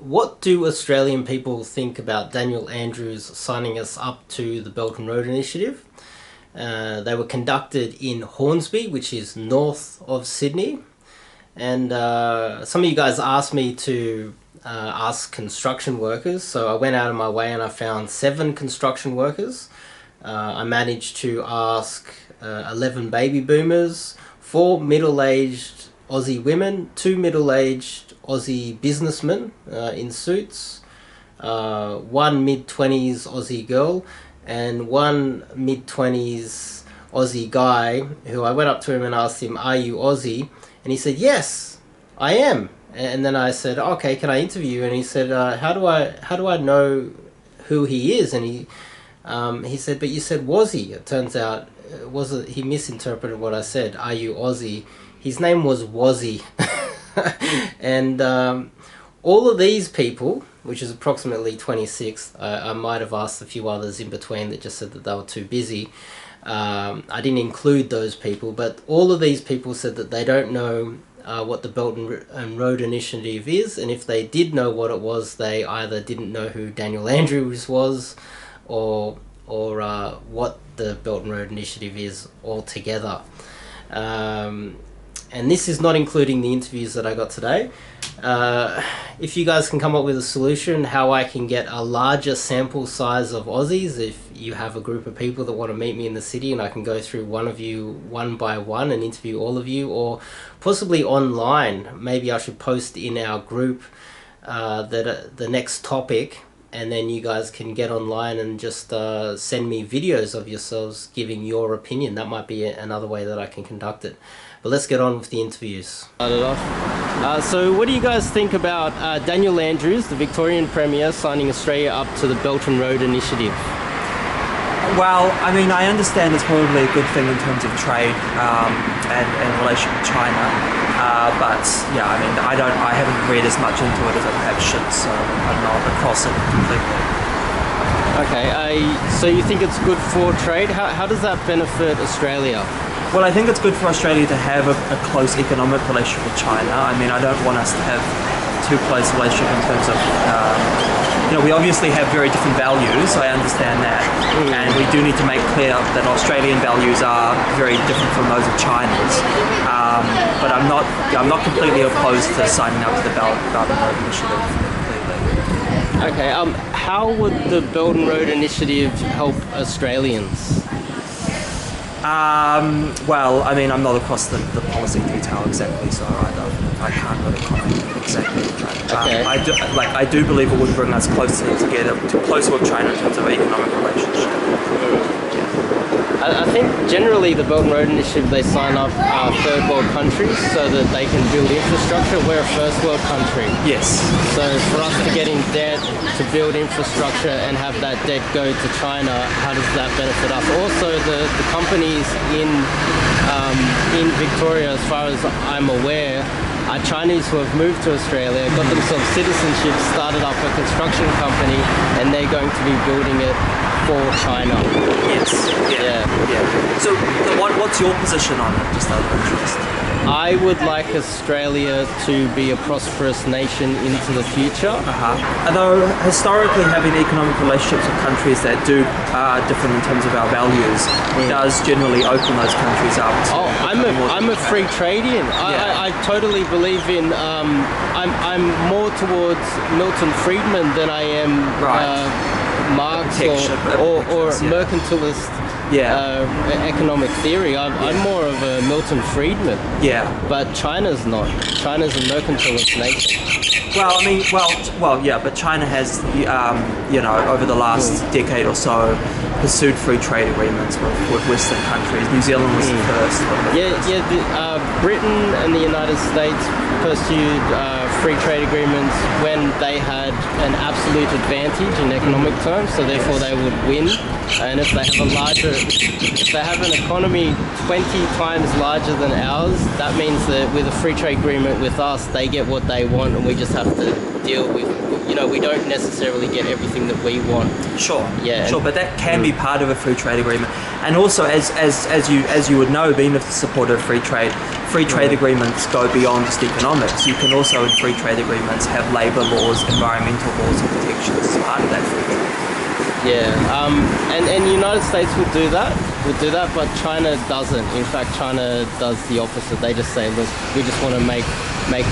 what do Australian people think about Daniel Andrews signing us up to the Belt and Road Initiative? They were conducted in Hornsby, which is north of Sydney. And some of you guys asked me to ask construction workers, so I went out of my way and I found 7 construction workers. I managed to ask 11 baby boomers, 4 middle-aged Aussie women, 2 middle-aged Aussie businessmen in suits, 1 mid-20s Aussie girl, and 1 mid-20s Aussie guy, who I went up to him and asked him, "Are you Aussie?" And he said, "Yes, I am." And then I said, "Okay, can I interview you?" And he said, how do I know who he is?" And he said, "But you said Wazzy." It turns out he misinterpreted what I said. "Are you Aussie?" His name was Wazzy. And all of these people, which is approximately 26, I might have asked a few others in between that just said that they were too busy. I didn't include those people, but all of these people said that they don't know what the Belt and Road Initiative is, and if they did know what it was, they either didn't know who Daniel Andrews was, or what the Belt and Road Initiative is altogether. And this is not including the interviews that I got today. If you guys can come up with a solution how I can get a larger sample size of Aussies, if you have a group of people that want to meet me in the city and I can go through one of you one by one and interview all of you, or possibly online, maybe I should post in our group the next topic, and then you guys can get online and just send me videos of yourselves giving your opinion. That might be another way that I can conduct it. But let's get on with the interviews. So what do you guys think about Daniel Andrews, the Victorian Premier, signing Australia up to the Belt and Road Initiative? Well, I mean, I understand it's probably a good thing in terms of trade and relation to China, but yeah, I mean, I haven't read as much into it as I perhaps should, so I'm not across it completely. Okay, so you think it's good for trade? How does that benefit Australia? Well, I think it's good for Australia to have a close economic relationship with China. I mean, I don't want us to have too close a relationship in terms of, we obviously have very different values, I understand that, and we do need to make clear that Australian values are very different from those of China's. But I'm not completely opposed to signing up to the Belt and Road Initiative completely. Okay, how would the Belt and Road Initiative help Australians? Well, I mean, I'm not across the policy detail exactly, so I can't really comment exactly. Okay. I do believe it would bring us closer together, closer with China in terms of economic relationship. I think generally the Belt and Road Initiative, they sign up third world countries so that they can build infrastructure. We're a first world country. Yes. So for us to get in debt to build infrastructure and have that debt go to China, how does that benefit us? Also, the companies in Victoria, as far as I'm aware, are Chinese who have moved to Australia, got themselves citizenship, started up a construction company, and they're going to be building it for China. Yes. Yeah. So what's your position on it, just out of interest? I would like Australia to be a prosperous nation into the future. Although historically having economic relationships with countries that are different in terms of our values does generally open those countries up to... Oh, I'm a free tradian. I totally believe in... I'm more towards Milton Friedman than I am Marx or mercantilist economic theory. I'm more of a Milton Friedman. Yeah. But China's not. China's a mercantilist nation. Well, I mean, but China has, over the last decade or so, pursued free trade agreements with Western countries. New Zealand was the first. Britain and the United States pursued free trade agreements when they had an absolute advantage in economic terms, so therefore they would win. And if they have an economy 20 times larger than ours, that means that with a free trade agreement with us, they get what they want, and we just have to deal with we don't necessarily get everything that we want. Sure. Yeah. Sure, but that can be part of a free trade agreement. And also, as you would know, being a supporter of free trade agreements go beyond just economics. You can also, in free trade agreements, have labour laws, environmental laws and protections as part of that free trade. Yeah, and the United States would do that, but China doesn't. In fact, China does the opposite. They just say, look, we just want to make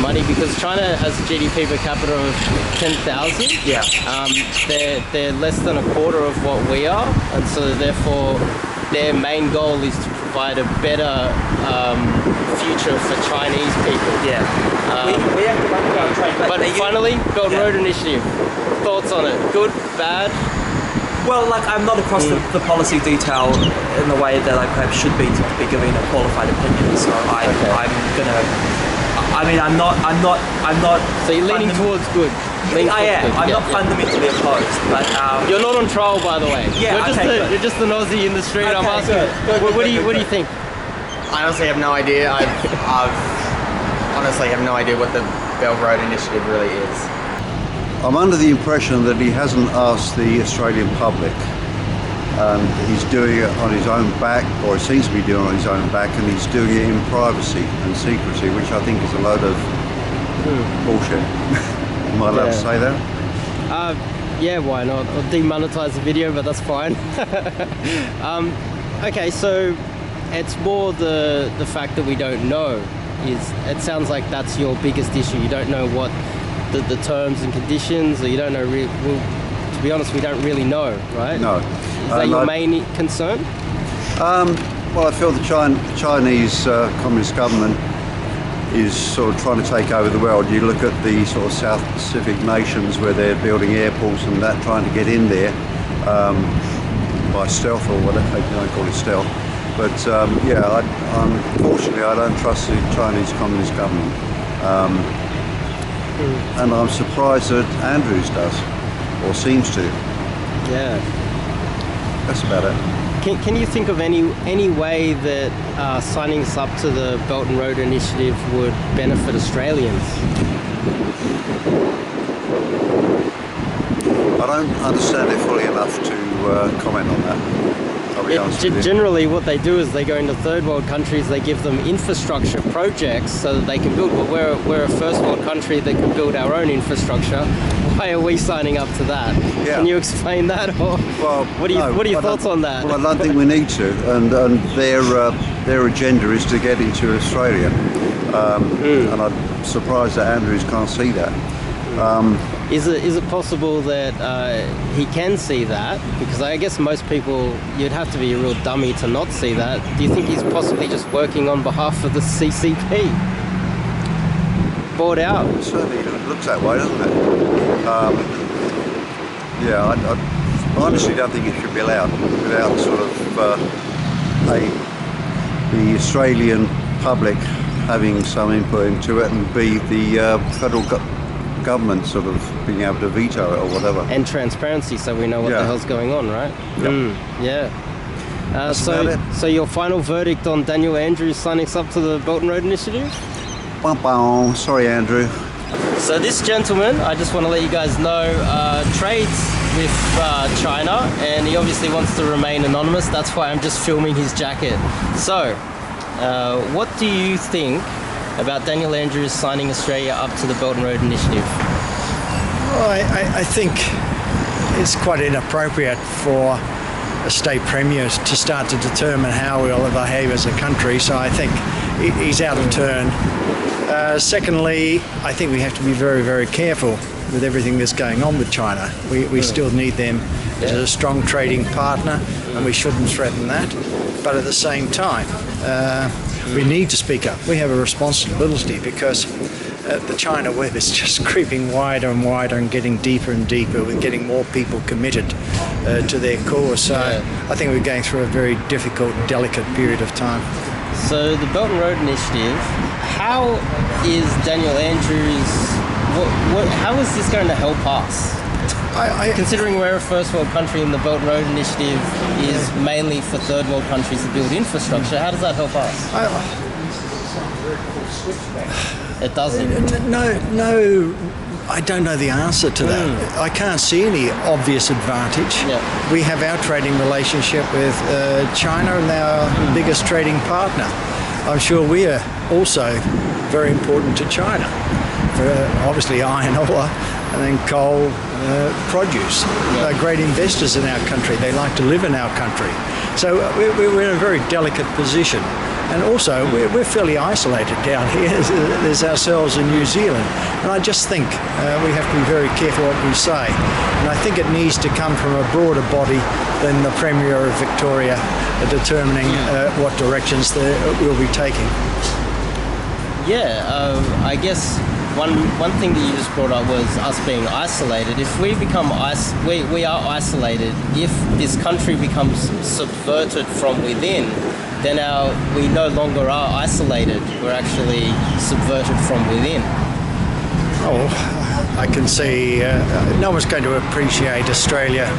money, because China has a GDP per capita of 10,000. Yeah. They're less than a quarter of what we are, and so therefore their main goal is to provide a better future for Chinese people. Yeah. We have to run our trade. But finally, Belt and Road Initiative. Thoughts on it? Good, bad? Well, I'm not across the policy detail in the way that I perhaps should be to be giving a qualified opinion. So I'm not. So you're leaning towards good. I am. I'm not fundamentally opposed, but you're not on trial, by the way. Yeah, you're just an Aussie in the street. Okay, I'm asking. What do you think? I honestly have no idea. I honestly have no idea what the Belt Road Initiative really is. I'm under the impression that he hasn't asked the Australian public. He's doing it on his own back, or he seems to be doing it on his own back, and he's doing it in privacy and secrecy, which I think is a load of bullshit. Am I allowed to say that? Yeah, why not? I'll demonetize the video, but that's fine. Okay, so it's more the fact that we don't know. It sounds like that's your biggest issue. You don't know what the terms and conditions, or you don't know. Well, to be honest, we don't really know, right? No. Is that your main concern? Well, I feel the Chinese Communist government is sort of trying to take over the world. You look at the sort of South Pacific nations where they're building airports and that, trying to get in there by stealth or whatever, they don't call it stealth. But unfortunately I don't trust the Chinese Communist government. And I'm surprised that Andrews does, or seems to. Yeah. That's about it. Can you think of any way that signing us up to the Belt and Road Initiative would benefit Australians? I don't understand it fully enough to comment on that. I'll be honest with you. Generally what they do is they go into third world countries, they give them infrastructure projects so that they can build. But we're a first world country that can build our own infrastructure. Why are we signing up to that? Yeah. Can you explain that, or well, what are your thoughts on that? Well, I don't think we need to, and their agenda is to get into Australia, and I'm surprised that Andrews can't see that. Is it possible that he can see that? Because I guess most people, you'd have to be a real dummy to not see that. Do you think he's possibly just working on behalf of the CCP? Bought out? It certainly looks that way, doesn't it? I honestly don't think it should be allowed without sort of the Australian public having some input into it, and the federal government sort of being able to veto it or whatever. And transparency, so we know what the hell's going on, right? Yep. So your final verdict on Daniel Andrews signing us up to the Belt and Road Initiative? Sorry, Andrew. So this gentleman, I just want to let you guys know, trades with China, and he obviously wants to remain anonymous. That's why I'm just filming his jacket. So, what do you think about Daniel Andrews signing Australia up to the Belt and Road Initiative? Well, I think it's quite inappropriate for a state premier to start to determine how we'll behave as a country, so I think he's out of turn. Secondly, I think we have to be very, very careful with everything that's going on with China. We still need them as a strong trading partner, and we shouldn't threaten that. But at the same time, we need to speak up. We have a responsibility, because the China web is just creeping wider and wider and getting deeper and deeper, with getting more people committed to their cause. So I think we're going through a very difficult, delicate period of time. So the Belt and Road Initiative, how is Daniel Andrews, how is this going to help us? Considering we're a first world country and the Belt and Road Initiative is mainly for third world countries to build infrastructure, how does that help us? I, It doesn't. No I don't know the answer to that. I can't see any obvious advantage. Yeah. We have our trading relationship with China and our biggest trading partner. I'm sure we are also very important to China for obviously iron ore and then coal, produce. They're great investors in our country. They like to live in our country. So we're in a very delicate position. And also, we're fairly isolated down here. There's ourselves in New Zealand. And I just think we have to be very careful what we say. And I think it needs to come from a broader body than the Premier of Victoria determining what directions we'll be taking. Yeah, I guess one thing that you just brought up was us being isolated. If we become we are isolated. If this country becomes subverted from within, then we no longer are isolated. We're actually subverted from within. Oh, I can see no one's going to appreciate Australia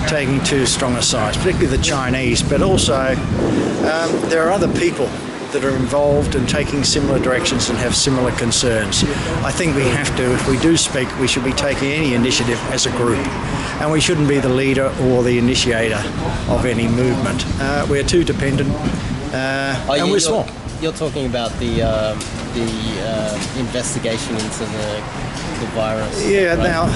taking too strong a side, particularly the Chinese, but also there are other people that are involved in taking similar directions and have similar concerns. I think we have to, if we do speak, we should be taking any initiative as a group. And we shouldn't be the leader or the initiator of any movement. We're too dependent and we're small. You're talking about the investigation into the virus. Yeah, right? Now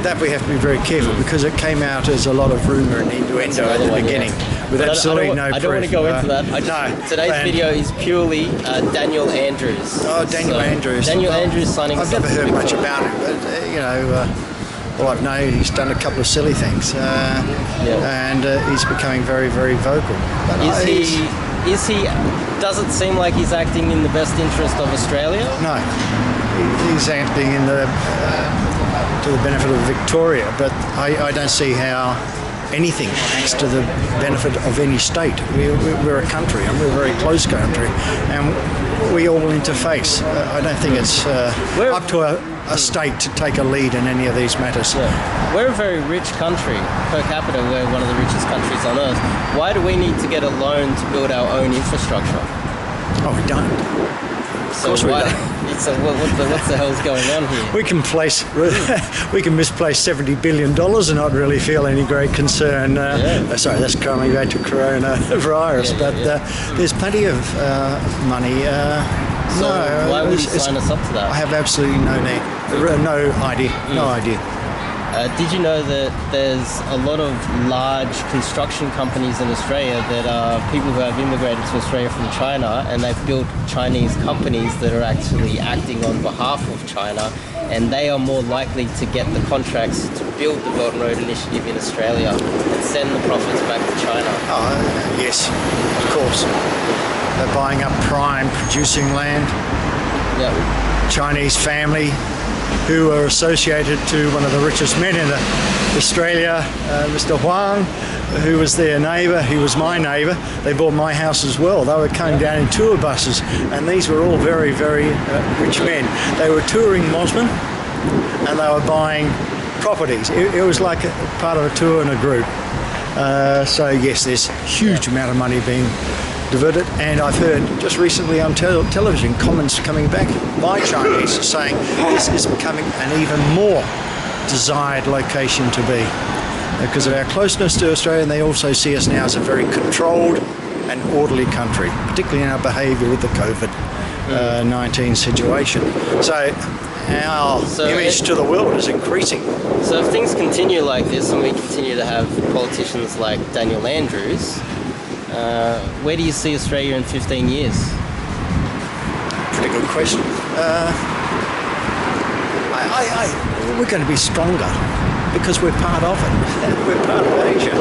that we have to be very careful because it came out as a lot of rumour and innuendo at the beginning with absolutely no proof. I don't want to go into that. Today's video is purely Daniel Andrews. Oh, Daniel Andrews. Daniel Andrews signing. I've never heard much about him, but well, I've known he's done a couple of silly things, and he's becoming very, very vocal. But is he? Does it seem like he's acting in the best interest of Australia? No, he's acting in to the benefit of Victoria, but I don't see how anything acts to the benefit of any state. We're a country, and we're a very close country, and we all interface. I don't think it's up to a state to take a lead in any of these matters. Yeah. We're a very rich country. Per capita, we're one of the richest countries on earth. Why do we need to get a loan to build our own infrastructure? Oh, we don't. Of course we don't. So what the hell's going on here? We can misplace $70 billion and not really feel any great concern. Sorry, that's coming back to coronavirus, but there's plenty of money. So why would you sign us up to that? I have absolutely no idea. No idea. Did you know that there's a lot of large construction companies in Australia that are people who have immigrated to Australia from China, and they've built Chinese companies that are actually acting on behalf of China, and they are more likely to get the contracts to build the Belt and Road Initiative in Australia and send the profits back to China? Oh, yes, of course. They're buying up prime producing land. Yeah. Chinese family who are associated to one of the richest men in Australia, Mr. Huang, who was their neighbour. He was my neighbour. They bought my house as well. They were coming down in tour buses, and these were all very, very rich men. They were touring Mosman, and they were buying properties. It was like a part of a tour and a group. So yes, there's a huge amount of money being diverted, and I've heard just recently on television comments coming back by Chinese saying this is becoming an even more desired location to be because of our closeness to Australia, and they also see us now as a very controlled and orderly country, particularly in our behaviour with the COVID-19 situation. So our image to the world is increasing. So if things continue like this and we continue to have politicians like Daniel Andrews, where do you see Australia in 15 years? Pretty good question. We're going to be stronger because we're part of it. We're part of Asia.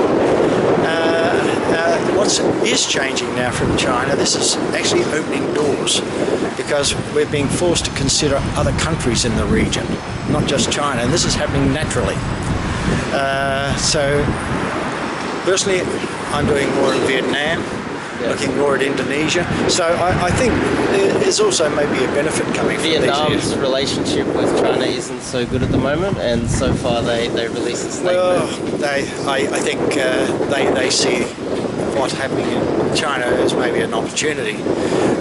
What is changing now from China, this is actually opening doors because we're being forced to consider other countries in the region, not just China, and this is happening naturally. So personally, I'm doing more in Vietnam, looking more at Indonesia. So I think there's also maybe a benefit coming from these Vietnam's years. relationship with China isn't so good at the moment, and so far they released a statement. Well, I think they see what's happening in China as maybe an opportunity.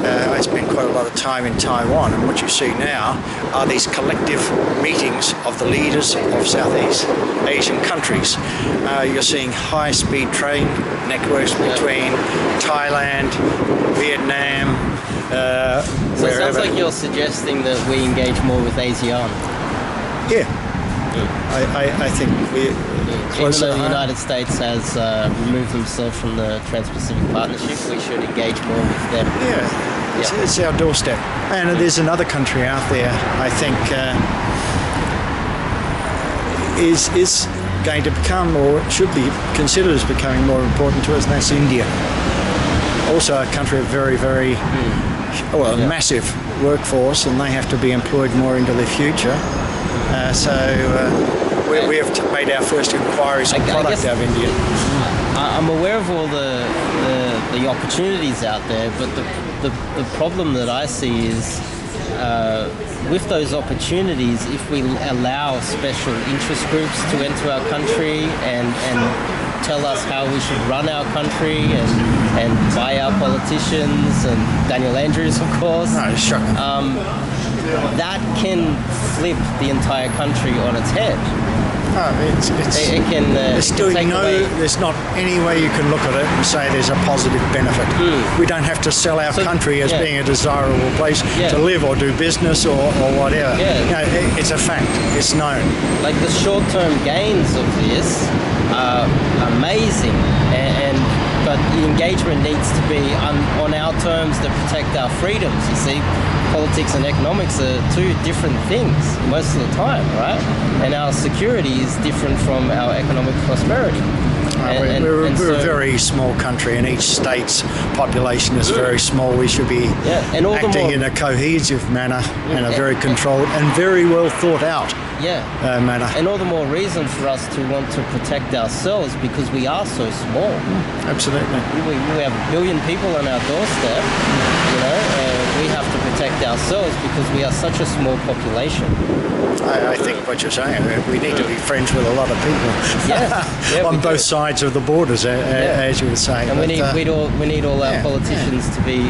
I spend quite a lot of time in Taiwan, and what you see now are these collective meetings of the leaders of Southeast Asian countries. You're seeing high-speed train networks between Thailand, Vietnam, So it sounds like you're suggesting that we engage more with ASEAN. Yeah. I think we Even though the United States has removed themselves from the Trans-Pacific Partnership, we should engage more with them. Yeah, it's our doorstep. And there's another country out there, I think, is going to become, or should be considered as becoming more important to us, and that's India. Also a country of very, very, massive workforce, and they have to be employed more into the future. We have made our first inquiries on product out of India. I'm aware of all the opportunities out there, but the problem that I see is with those opportunities, if we allow special interest groups to enter our country and tell us how we should run our country and buy our politicians and Daniel Andrews, of course. No, it's shocking. That can flip the entire country on its head. It can. There's not any way you can look at it and say there's a positive benefit. We don't have to sell our country as being a desirable place to live or do business or whatever. It's a fact. It's known. Like the short-term gains of this are amazing, but the engagement needs to be on our terms that protect our freedoms. You see, politics and economics are two different things most of the time, right? And our security is different from our economic prosperity. We're a very small country, and each state's population is very small. We should be acting in a cohesive manner and a very controlled and very well thought out manner. And all the more reason for us to want to protect ourselves, because we are so small. Absolutely. We have 1 billion people on our doorstep. We have to protect ourselves because we are such a small population. I think what you're saying, we need to be friends with a lot of people on both sides of the borders, as you would say. And we need all our politicians to be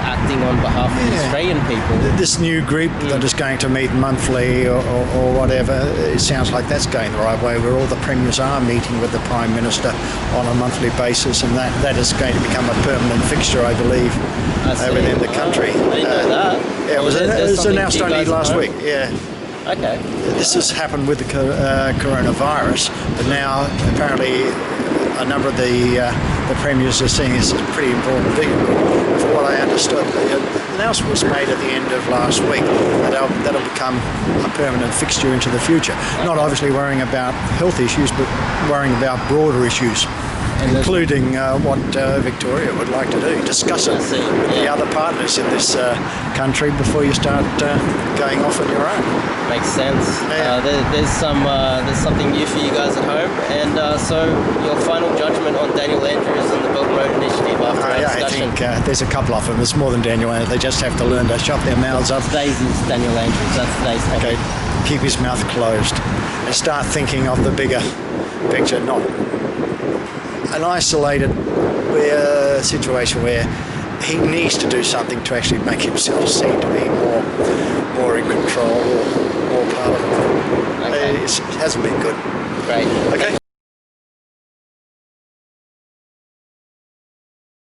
acting on behalf of the Australian people. This new group that is going to meet monthly or whatever, it sounds like that's going the right way, where all the premiers are meeting with the Prime Minister on a monthly basis, and that is going to become a permanent fixture, I believe, within the country. I didn't know that. Yeah, it was announced only last week. Yeah. Okay. This has happened with the coronavirus, but now apparently a number of the premiers are seeing this as a pretty important thing. From what I understood, the announcement was made at the end of last week that that'll become a permanent fixture into the future. Not obviously worrying about health issues, but worrying about broader issues, including what Victoria would like to do, discuss it with the other partners in this country before you start going off on your own. Makes sense. There's something new for you guys at home, and so your final judgment on Daniel Andrews and the Belt and Road Initiative after our discussion. I think there's a couple of them. There's more than Daniel Andrews. They just have to learn to shut their mouths up. Today's is Daniel Andrews. That's today's topic. Okay, keep his mouth closed and start thinking of the bigger picture, not an isolated situation where he needs to do something to actually make himself seem to be more in control or more part of it. It hasn't been good. Great. Okay.